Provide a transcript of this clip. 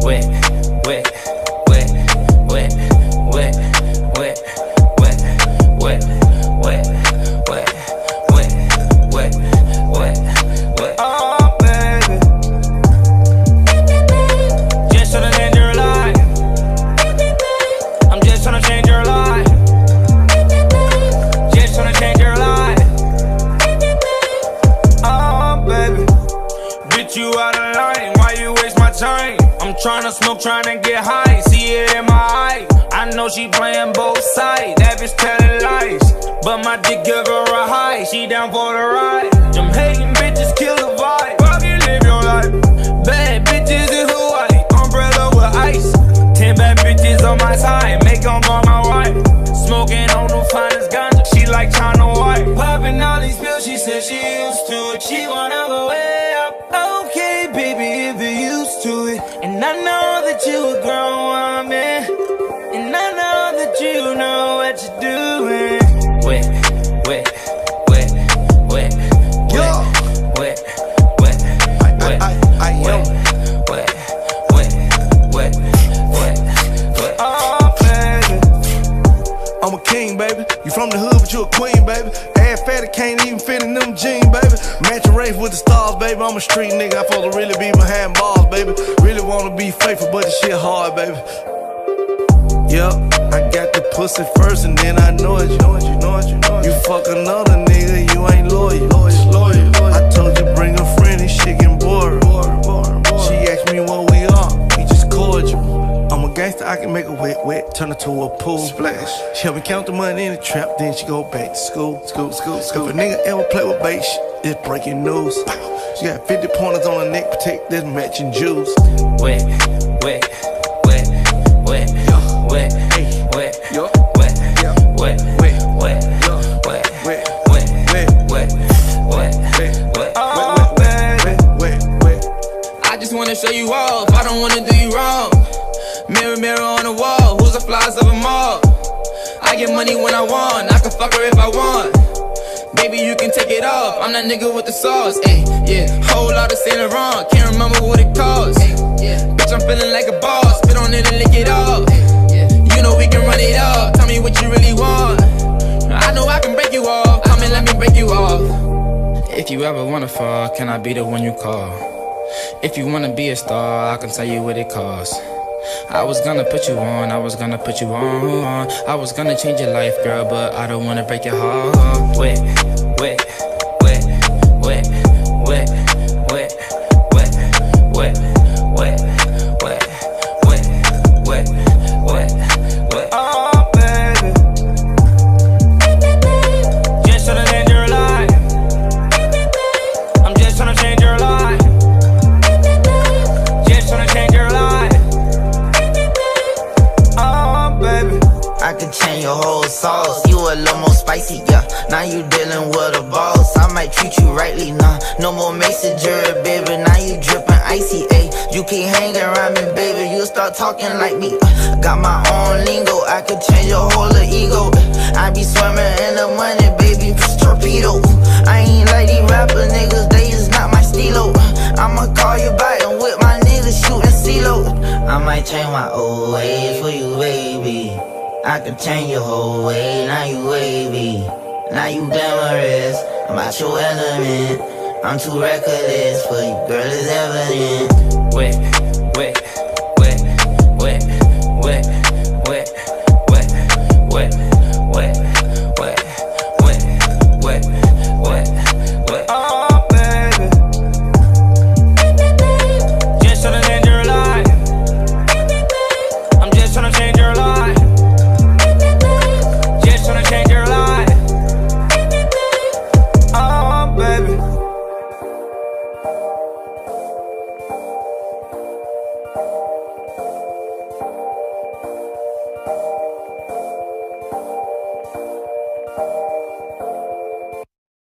Wet, wet, wet, wet, wet, wet, wet, wet, wet, wet, wet, wet, wet, wet. Oh, baby, just tryna change your life. I'm just tryna change your life. Just tryna change your life. Oh, baby, bitch, you out of line. Why you waste my time? I'm tryna smoke, tryna get high, see it in my eye. I know she playing both sides, that bitch telling lies. But my dick give her a high, she down for the ride. Them hating bitches kill the vibe, fucking live your life. Bad bitches in Hawaii, umbrella with ice. 10 bad bitches on my side, make them all my wife. Smoking on the finest ganja, she like China White. Popping all these pills, she said she used to it. She wanna go way up. Okay, baby, if you're used to it. And I know that you a grown woman, and I know that you know what you're doing. Wet, wet, wet, wet, wet, wet, wet, wet, wet, wet, wet. Oh, baby, I'm a king, baby. You from the hood, but you a queen, baby. Ass fatty can't even fit in them jeans, baby. Matching race with the stars, baby. I'm a street nigga. I'm supposed to really be behind bars, baby. Really wanna be faithful, but this shit hard, baby. Yup, I got the pussy first, and then I know it. You fuck another nigga, you ain't loyal. I told you bring a friend, this shit getting bored. She asked me what we are, we just cordial. I'm a gangster, I can make a wet, wet, turn it to a pool splash. She help me count the money in the trap, then she go back to school. If a nigga ever play with bait, it's breaking news. She got 50 pointers on her neck, protect this matching jewels. Wet, wet, wet, wet, wet, wet, wet, wet, wet, wet, wet. Oh, baby, I just wanna show you off, I don't wanna do you wrong. Mirror, mirror on the wall, who's the flies of them all? I get money when I want, I can fuck her if I want. Baby, you can take it off, I'm that nigga with the sauce. Ayy, yeah, whole lot of Saint Laurent, can't remember what it costs. Yeah, bitch, I'm feeling like a boss, spit on it and lick it off. Yeah, you know we can run it up, tell me what you really want. I know I can break you off, come and let me break you off. If you ever wanna fall, can I be the one you call? If you wanna be a star, I can tell you what it costs. I was gonna put you on, I was gonna put you on. I was gonna change your life, girl, but I don't wanna break your heart. Wet, wet, wet, wet, wet, wet, wet, wet, wet, wet, wet, wet, wet, wet. Oh, baby, just tryna change your life. I'm just tryna change your life. Just tryna change your life. I could change your whole sauce. You a little more spicy, yeah. Now you dealing with a boss. I might treat you rightly, nah. No more messenger, baby. Now you drippin' icy, ayy. You keep hanging around me, baby. You start talking like me. Got my own lingo. I could change your whole ego. I be swimming in the money, baby. Torpedo. I ain't like these rapper niggas. They is not my stilo. I'ma call you back and with my niggas shooting CeeLo. I might change my old ways for you, baby. I could change your whole way, now you wavy. Now you glamorous, I'm out your element. I'm too reckless for you, girl, it's evident. Wet.